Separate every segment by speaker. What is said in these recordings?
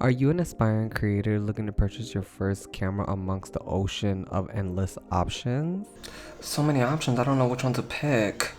Speaker 1: Are you an aspiring creator looking to purchase your first camera amongst the ocean of endless options?
Speaker 2: So many options, I don't know which one to pick.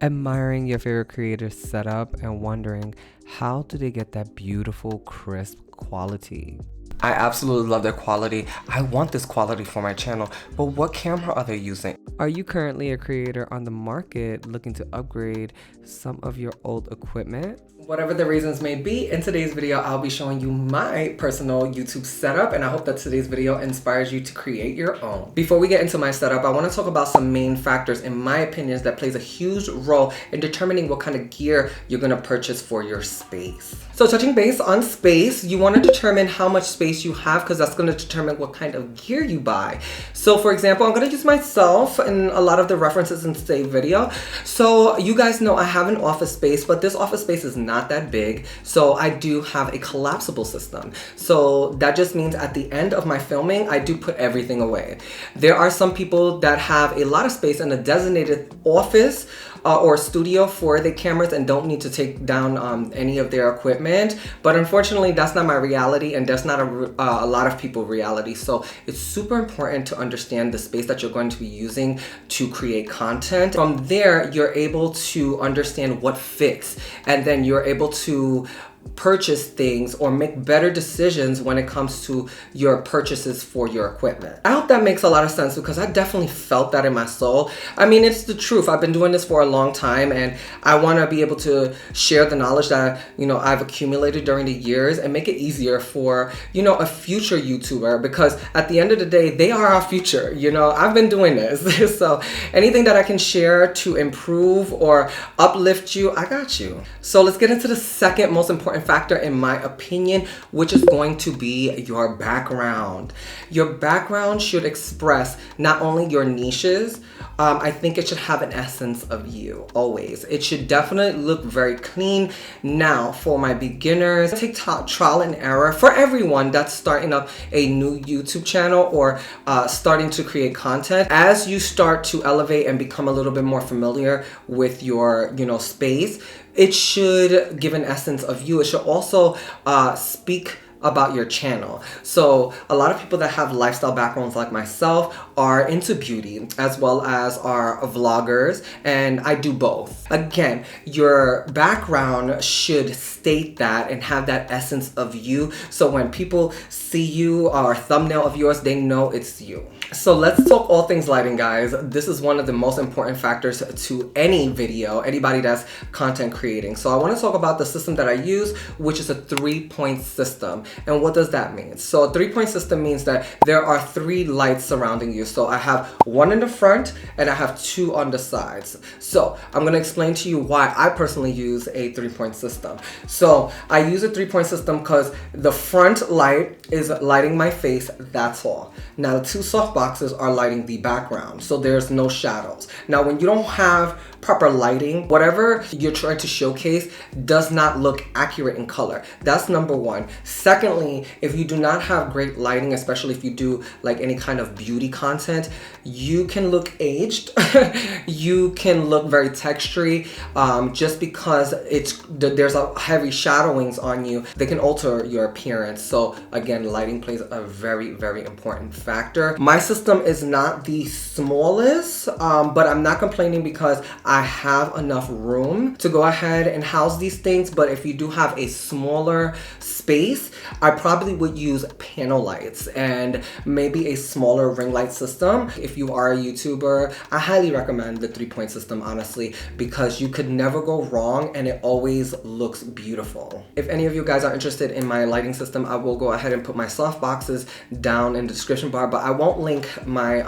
Speaker 1: Admiring your favorite creator's setup and wondering how do they get that beautiful, crisp quality?
Speaker 2: I absolutely love their quality. I want this quality for my channel, but what camera are they using?
Speaker 1: Are you currently a creator on the market looking to upgrade some of your old equipment?
Speaker 2: Whatever the reasons may be, in today's video, I'll be showing you my personal YouTube setup, and I hope that today's video inspires you to create your own. Before we get into my setup, I want to talk about some main factors, in my opinion, that plays a huge role in determining what kind of gear you're going to purchase for your space. So touching base on space, you want to determine how much space you have because that's going to determine what kind of gear you buy. So for example, I'm going to use myself in a lot of the references in today's video. So you guys know I have an office space, but this office space is not that big. So I do have a collapsible system. So that just means at the end of my filming, I do put everything away. There are some people that have a lot of space in a designated office or studio for the cameras and don't need to take down any of their equipment. But unfortunately, that's not my reality, and that's not a lot of people's reality. So it's super important to understand the space that you're going to be using to create content. From there, you're able to understand what fits, and then you're able to purchase things or make better decisions when it comes to your purchases for your equipment. I hope that makes a lot of sense because I definitely felt that in my soul. I mean, it's the truth. I've been doing this for a long time and I want to be able to share the knowledge that, I've accumulated during the years and make it easier for, a future YouTuber, because at the end of the day, they are our future. I've been doing this. So anything that I can share to improve or uplift you, I got you. So let's get into the second most important factor in my opinion, which is going to be your background. Your background should express not only your niches, I think it should have an essence of you always. It should definitely look very clean. Now, for my beginners, take trial and error. For everyone that's starting up a new YouTube channel or starting to create content, as you start to elevate and become a little bit more familiar with your, space, it should give an essence of you. It should also speak about your channel. So a lot of people that have lifestyle backgrounds like myself are into beauty as well as are vloggers, and I do both. Again, your background should state that and have that essence of you, so when people see you or a thumbnail of yours, they know it's you. So let's talk all things lighting, guys. This is one of the most important factors to any video, anybody that's content creating. So I want to talk about the system that I use, which is a 3-point system. And what does that mean? So a 3-point system means that there are 3 lights surrounding you. So I have 1 in the front and I have 2 on the sides. So I'm going to explain to you why I personally use a 3-point system. So I use a 3-point system because the front light is lighting my face, that's all. Now the 2 softboxes are lighting the background, so there's no shadows. Now when you don't have proper lighting, whatever you're trying to showcase does not look accurate in color. That's number 1. Secondly, if you do not have great lighting, especially if you do like any kind of beauty content, you can look aged. You can look very textury, just because there's a heavy shadowings on you. They can alter your appearance. So again, lighting plays a very, very important factor. My system is not the smallest, but I'm not complaining because I have enough room to go ahead and house these things. But if you do have a smaller space, I probably would use panel lights and maybe a smaller ring light system. If you are a YouTuber, I highly recommend the 3-point system, honestly, because you could never go wrong and it always looks beautiful. If any of you guys are interested in my lighting system, I will go ahead and put my soft boxes down in the description bar, but I won't link my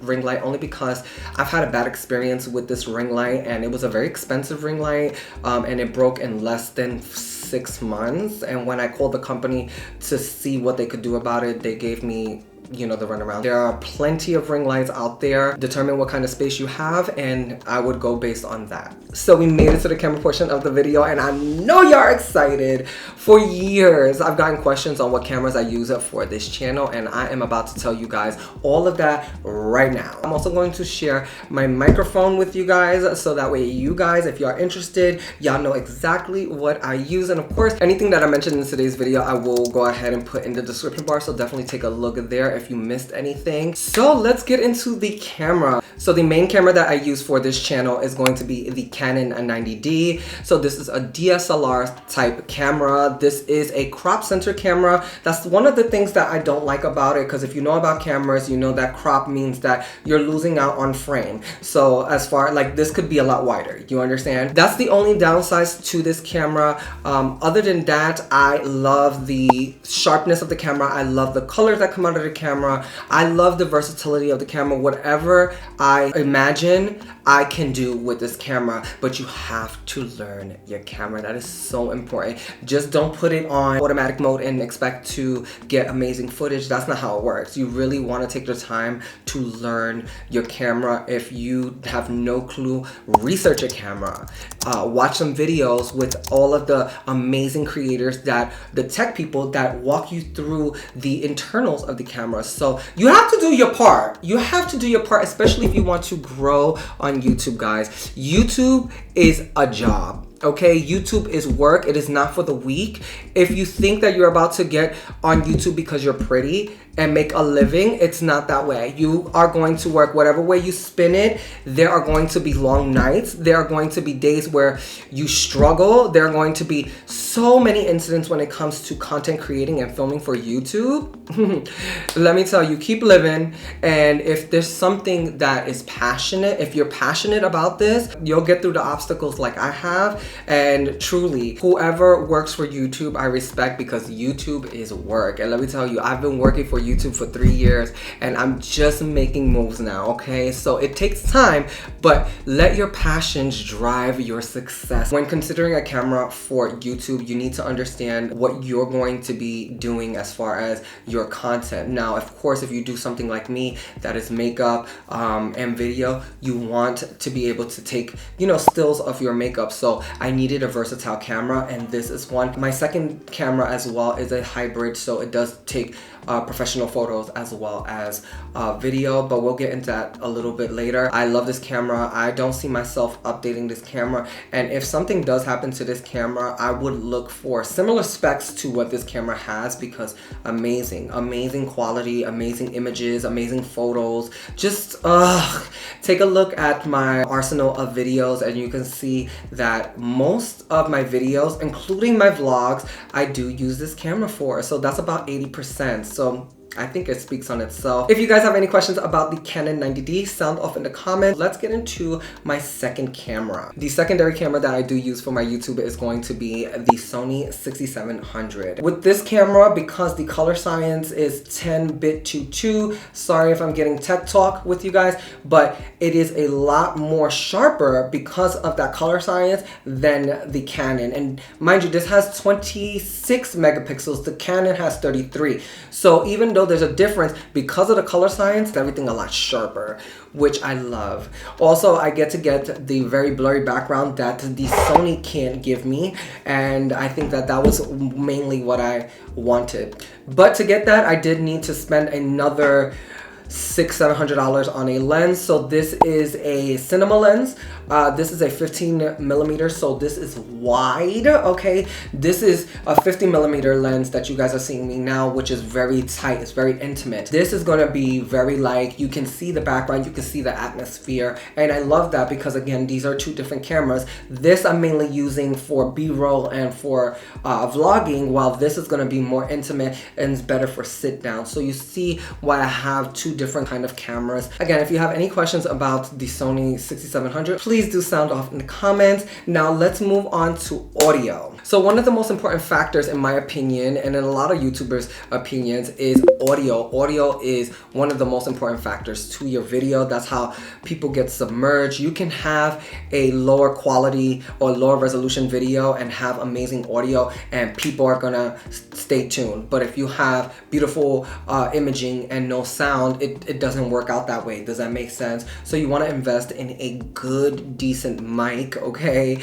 Speaker 2: ring light only because I've had a bad experience with this ring light, and it was a very expensive ring light, and it broke in less than 6 months. And when I called the company to see what they could do about it, they gave me you know, the runaround. There are plenty of ring lights out there. Determine what kind of space you have, and I would go based on that. So we made it to the camera portion of the video, and I know y'all are excited. For years, I've gotten questions on what cameras I use for this channel, and I am about to tell you guys all of that right now. I'm also going to share my microphone with you guys, so that way you guys, if you are interested, y'all know exactly what I use. And of course, anything that I mentioned in today's video, I will go ahead and put in the description bar, so definitely take a look there if you missed anything. So let's get into the camera. So the main camera that I use for this channel is going to be the Canon 90D. So this is a DSLR type camera. This is a crop center camera. That's one of the things that I don't like about it, because if you know about cameras, you know that crop means that you're losing out on frame. So as far like this could be a lot wider, you understand? That's the only downside to this camera. Other than that, I love the sharpness of the camera. I love the colors that come out of the camera. I love the versatility of the camera. Whatever I imagine, I can do with this camera, but you have to learn your camera. That is so important. Just don't put it on automatic mode and expect to get amazing footage. That's not how it works. You really want to take the time to learn your camera. If you have no clue, research your camera. Watch some videos with all of the amazing creators, that the tech people that walk you through the internals of the camera. So you have to do your part. You have to do your part, especially if you want to grow on YouTube, guys. YouTube is a job. Okay, YouTube is work. It is not for the weak. If you think that you're about to get on YouTube because you're pretty and make a living, it's not that way. You are going to work whatever way you spin it. There are going to be long nights. There are going to be days where you struggle. There are going to be so many incidents when it comes to content creating and filming for YouTube. Let me tell you, keep living. And if there's something that is passionate, if you're passionate about this, you'll get through the obstacles like I have. And truly, whoever works for YouTube, I respect, because YouTube is work. And let me tell you, I've been working for YouTube for 3 years, and I'm just making moves now, okay? So it takes time, but let your passions drive your success. When considering a camera for YouTube, you need to understand what you're going to be doing as far as your content. Now, of course, if you do something like me, that is makeup and video, you want to be able to take, you know, stills of your makeup. So I needed a versatile camera, and this is one. My second camera as well is a hybrid, so it does take professional photos as well as video, but we'll get into that a little bit later. I love this camera. I don't see myself updating this camera, and if something does happen to this camera, I would look for similar specs to what this camera has, because amazing quality, amazing images, amazing photos. Just take a look at my arsenal of videos, and you can see that most of my videos, including my vlogs, I do use this camera for. So that's about 80%. So I think it speaks on itself. If you guys have any questions about the Canon 90D, sound off in the comments. Let's get into my second camera. The secondary camera that I do use for my YouTube is going to be the Sony 6700. With this camera, because the color science is 10:2:2, sorry if I'm getting tech talk with you guys, but it is a lot more sharper because of that color science than the Canon. And mind you, this has 26 megapixels. The Canon has 33. So even though there's a difference, because of the color science, everything a lot sharper, which I love. Also, I get the very blurry background that the Sony can't give me, and I think that that was mainly what I wanted. But to get that, I did need to spend another $600-700 on a lens. So this is a cinema lens. This is a 15mm, so this is wide. Okay, this is a 50mm lens that you guys are seeing me now, which is very tight. It's very intimate. This is gonna be very, like, you can see the background, you can see the atmosphere, and I love that because, again, these are two different cameras. This I'm mainly using for B-roll and for vlogging, while this is gonna be more intimate and it's better for sit down. So you see why I have two different kind of cameras. Again, if you have any questions about the Sony 6700, please do sound off in the comments. Now let's move on to audio. So one of the most important factors in my opinion, and in a lot of YouTubers' opinions, is audio. Audio is one of the most important factors to your video. That's how people get submerged. You can have a lower quality or lower resolution video and have amazing audio and people are gonna stay tuned. But if you have beautiful imaging and no sound, it doesn't work out that way. Does that make sense? So you want to invest in a good, decent mic, okay?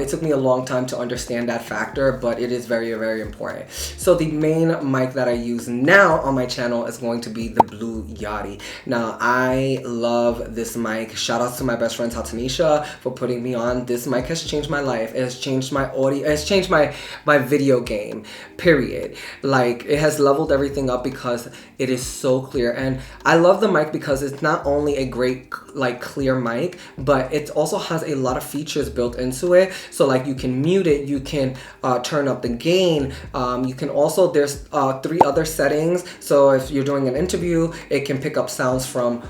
Speaker 2: It took me a long time to understand that factor, but it is very, very important. So the main mic that I use now on my channel is going to be the Blue Yeti. Now, I love this mic. Shout out to my best friend Tatanisha for putting me on. This mic has changed my life. It has changed my audio. It has changed my video game, period. Like, it has leveled everything up because it is so clear. And I love the mic because it's not only a great, like, clear mic, but it also has a lot of features built into it. So, like, you can mute it, you can turn up the gain. You can also, there's 3 other settings. So if you're doing an interview, it can pick up sounds from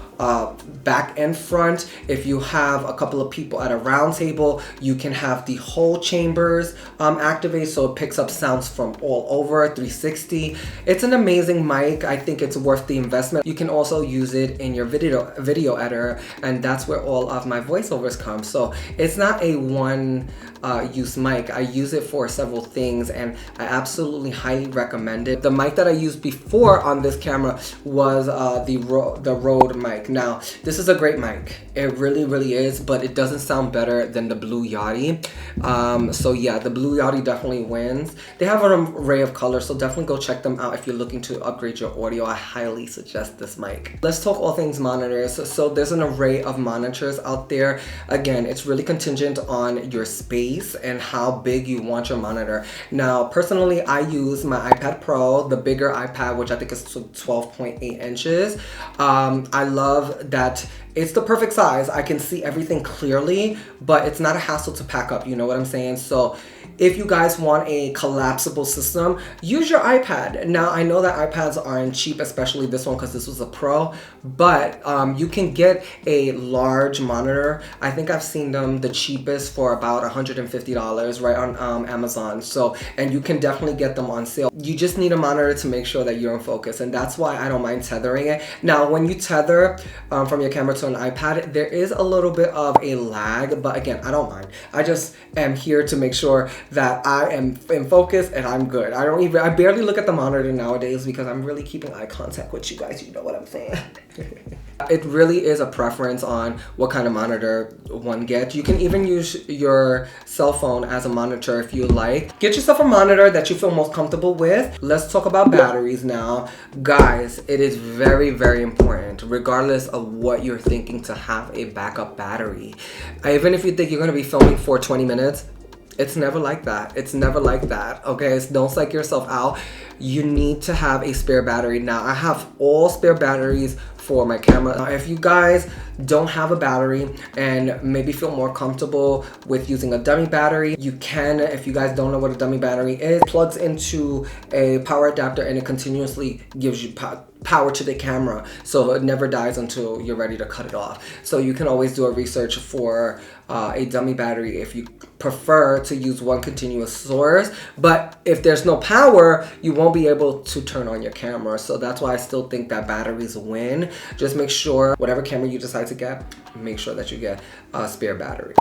Speaker 2: back and front. If you have a couple of people at a round table, you can have the whole chambers activate, so it picks up sounds from all over, 360. It's an amazing mic. I think it's worth the investment. You can also use it in your video editor, and that's where all of my voiceovers come. So it's not a one use mic. I use it for several things and I absolutely highly recommend it. The mic that I used before on this camera was the Rode mic. Now, this is a great mic. It really, really is, but it doesn't sound better than the Blue Yeti. So yeah, the Blue Yeti definitely wins. They have an array of colors, so definitely go check them out if you're looking to upgrade your audio. I highly suggest this mic. Let's talk all things monitors. So there's an array of monitors out there. Again, it's really contingent on your space and how big you want your monitor. Now, personally, I use my iPad Pro, the bigger iPad, which I think is 12.8 inches. I love that it's the perfect size. I can see everything clearly, but it's not a hassle to pack up, you know what I'm saying? So if you guys want a collapsible system, use your iPad. Now, I know that iPads aren't cheap, especially this one because this was a Pro, but you can get a large monitor. I think I've seen them the cheapest for about $150 right on Amazon. So, and you can definitely get them on sale. You just need a monitor to make sure that you're in focus, and that's why I don't mind tethering it. Now, when you tether from your camera to an iPad, there is a little bit of a lag, but again, I don't mind. I just am here to make sure that I am in focus and I'm good. I barely look at the monitor nowadays because I'm really keeping eye contact with you guys, you know what I'm saying? It really is a preference on what kind of monitor one gets. You can even use your cell phone as a monitor if you like. Get yourself a monitor that you feel most comfortable with. Let's talk about batteries now. Guys, it is very, very important, regardless of what you're thinking, to have a backup battery. Even if you think you're gonna be filming for 20 minutes, it's never like that. It's never like that, okay? So don't psych yourself out. You need to have a spare battery. Now, I have all spare batteries for my camera. Now, if you guys don't have a battery and maybe feel more comfortable with using a dummy battery, you can. If you guys don't know what a dummy battery is, it plugs into a power adapter and it continuously gives you power to the camera, so it never dies until you're ready to cut it off. So you can always do a research for a dummy battery if you prefer to use one continuous source. But if there's no power, you won't be able to turn on your camera. So that's why I still think that batteries win. Just make sure whatever camera you decide to get, make sure that you get a spare battery.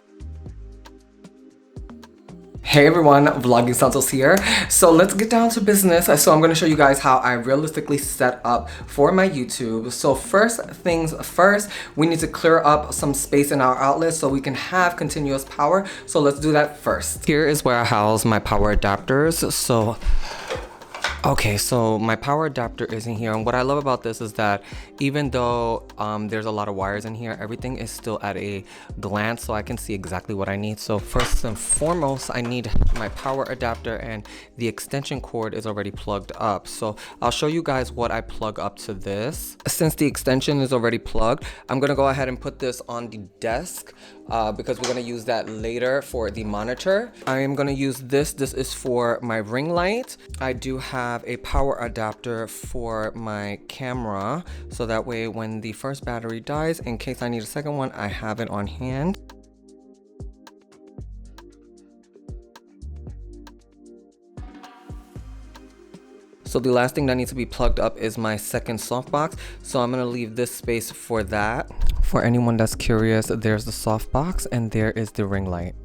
Speaker 2: Hey everyone, Vlogging Santos here. So let's get down to business. So I'm going to show you guys how I realistically set up for my YouTube. So first things first, we need to clear up some space in our outlet so we can have continuous power. So let's do that first. Here is where I house my power adapters. Okay, so my power adapter is in here, and what I love about this is that even though there's a lot of wires in here, everything is still at a glance, so I can see exactly what I need. So first and foremost, I need my power adapter, and the extension cord is already plugged up. So I'll show you guys what I plug up to this. Since the extension is already plugged, I'm gonna go ahead and put this on the desk because we're gonna use that later for the monitor. I am gonna use this. This is for my ring light. I do have a power adapter for my camera, so that way when the first battery dies, in case I need a second one, I have it on hand. So the last thing that needs to be plugged up is my second softbox. So I'm gonna leave this space for that. For anyone that's curious, there's the softbox and there is the ring light.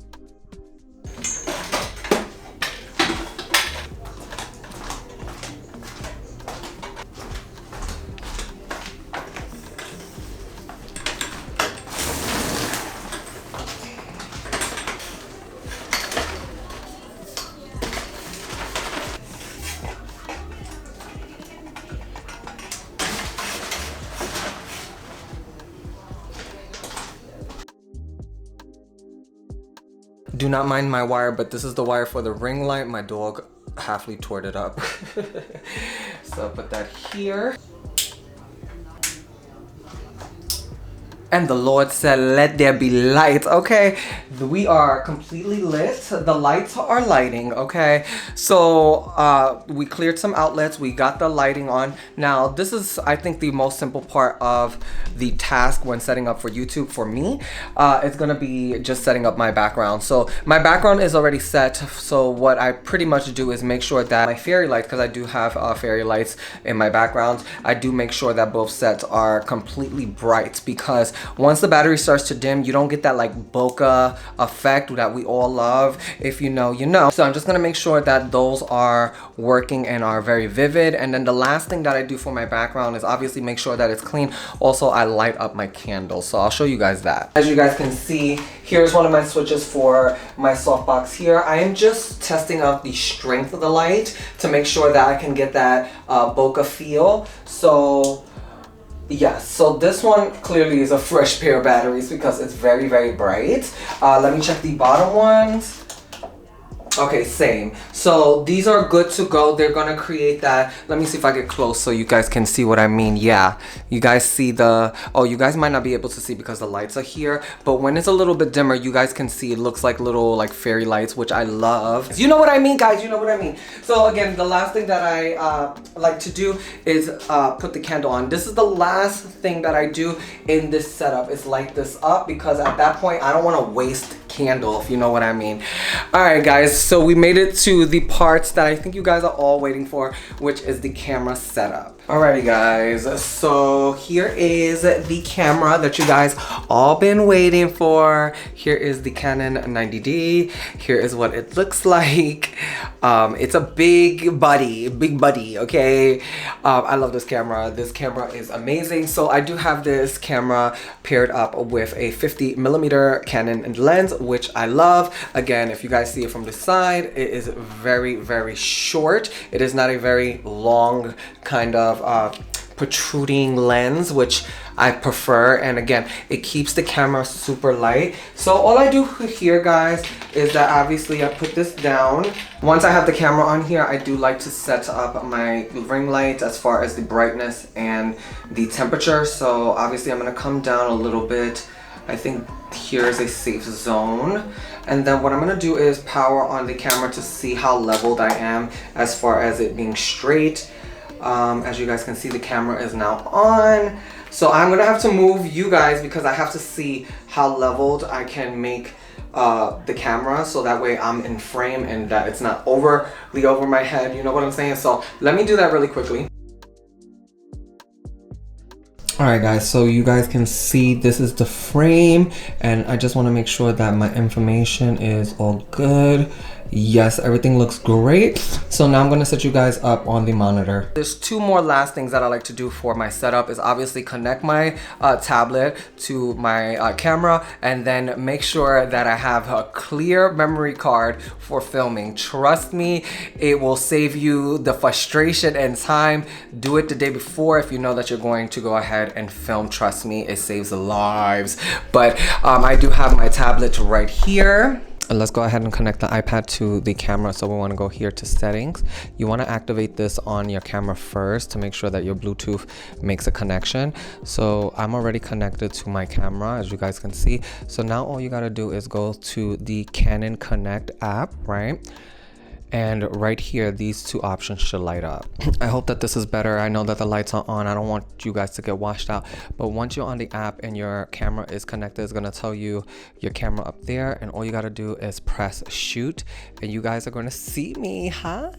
Speaker 2: Do not mind my wire, but this is the wire for the ring light. My dog halfly tore it up. So put that here. And the Lord said, let there be light. Okay, we are completely lit. The lights are lighting, okay? So we cleared some outlets. We got the lighting on. Now, this is, I think, the most simple part of the task when setting up for YouTube for me. It's gonna be just setting up my background. So my background is already set. So what I pretty much do is make sure that my fairy lights, because I do have fairy lights in my background, I do make sure that both sets are completely bright, because once the battery starts to dim, you don't get that like bokeh effect that we all love. If you know, you know. So I'm just gonna make sure that those are working and are very vivid. And then the last thing that I do for my background is obviously make sure that it's clean. Also, I light up my candles. So I'll show you guys that. As you guys can see, here's one of my switches for my softbox here. I am just testing out the strength of the light to make sure that I can get that bokeh feel. So yes, so this one clearly is a fresh pair of batteries because it's very, very bright. Let me check the bottom ones. Okay, same. So these are good to go. They're gonna create that. Let me see if I get close so you guys can see what I mean. Yeah, you guys see the, oh, you guys might not be able to see because the lights are here, but when it's a little bit dimmer, you guys can see it looks like little like fairy lights, which I love. You know what I mean, guys, you know what I mean. So again, the last thing that I like to do is put the candle on. This is the last thing that I do in this setup, is light this up, because at that point I don't want to waste candle, if you know what I mean. All right, guys, so we made it to the parts that I think you guys are all waiting for, which is the camera setup. Alrighty, guys, so here is the camera that you guys all been waiting for. Here is the Canon 90D. Here is what it looks like. It's a big buddy, okay? I love this camera. This camera is amazing. So I do have this camera paired up with a 50mm Canon lens, which I love. Again, if you guys see it from the side, it is very, very short. It is not a very long kind of protruding lens, which I prefer. And again, it keeps the camera super light. So all I do here, guys, is that obviously I put this down. Once I have the camera on here, I do like to set up my ring light as far as the brightness and the temperature. So obviously I'm gonna come down a little bit. I think here is a safe zone. And then what I'm gonna do is power on the camera to see how leveled I am as far as it being straight. As you guys can see, the camera is now on. So I'm gonna have to move you guys because I have to see how leveled I can make the camera, so that way I'm in frame and that it's not overly over my head, you know what I'm saying? So let me do that really quickly. Alright, guys, so you guys can see this is the frame, and I just want to make sure that my information is all good. Yes, everything looks great. So now I'm going to set you guys up on the monitor. There's two more last things that I like to do for my setup, is obviously connect my tablet to my camera, and then make sure that I have a clear memory card for filming. Trust me, it will save you the frustration and time. Do it the day before if you know that you're going to go ahead and film. Trust me, it saves lives. But I do have my tablet right here.
Speaker 1: let's go ahead and connect the iPad to the camera. So we want to go here to settings. You want to activate this on your camera first to make sure that your Bluetooth makes a connection. So I'm already connected to my camera, as you guys can see. So now all you got to do is go to the Canon Connect app, right? And right here, these two options should light up. I hope that this is better. I know that the lights are on. I don't want you guys to get washed out. But once you're on the app and your camera is connected, it's gonna tell you your camera up there. And all you gotta do is press shoot. And you guys are gonna see me. Hi.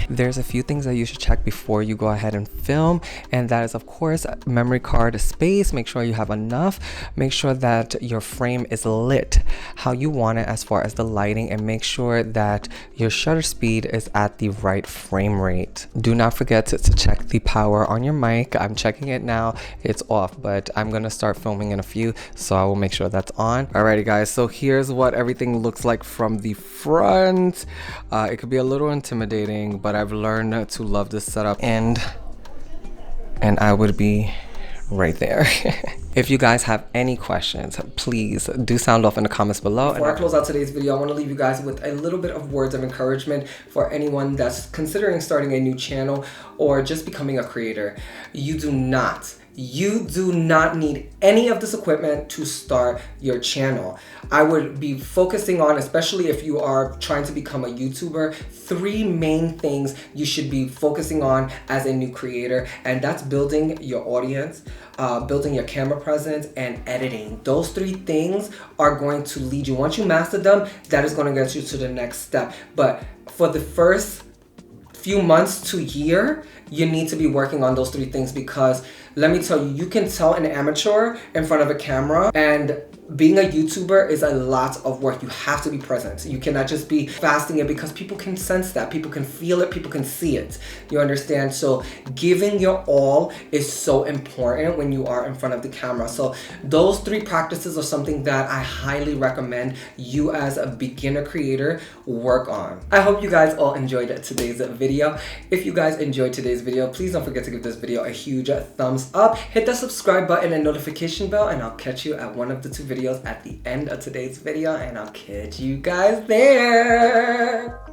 Speaker 1: There's a few things that you should check before you go ahead and film. And that is, of course, memory card space. Make sure you have enough. Make sure that your frame is lit how you want it as far as the lighting. And make sure that your shutter speed is at the right frame rate. Do not forget to check the power on your mic. I'm checking it now. It's off, but I'm gonna start filming in a few, so I will make sure that's on. Alrighty guys, so here's what everything looks like from the front. It could be a little intimidating, but I've learned to love this setup, and I would be right there. If you guys have any questions, please do sound off in the comments below.
Speaker 2: Before I close out today's video, I want to leave you guys with a little bit of words of encouragement for anyone that's considering starting a new channel or just becoming a creator. You do not need any of this equipment to start your channel. I would be focusing on, especially if you are trying to become a YouTuber, 3 main things you should be focusing on as a new creator, and that's building your audience, building your camera presence, and editing. Those 3 things are going to lead you. Once you master them, that is going to get you to the next step. But for the first few months to year, you need to be working on those 3 things, because let me tell you, you can tell an amateur in front of a camera, and being a YouTuber is a lot of work. You have to be present. You cannot just be fasting it, because people can sense that, people can feel it, people can see it. You understand? So giving your all is so important when you are in front of the camera. So those 3 practices are something that I highly recommend you as a beginner creator work on. I hope you guys all enjoyed today's video. If you guys enjoyed today's video, please don't forget to give this video a huge thumbs up. Hit the subscribe button and notification bell, and I'll catch you at one of the 2 videos at the end of today's video, and I'll catch you guys there.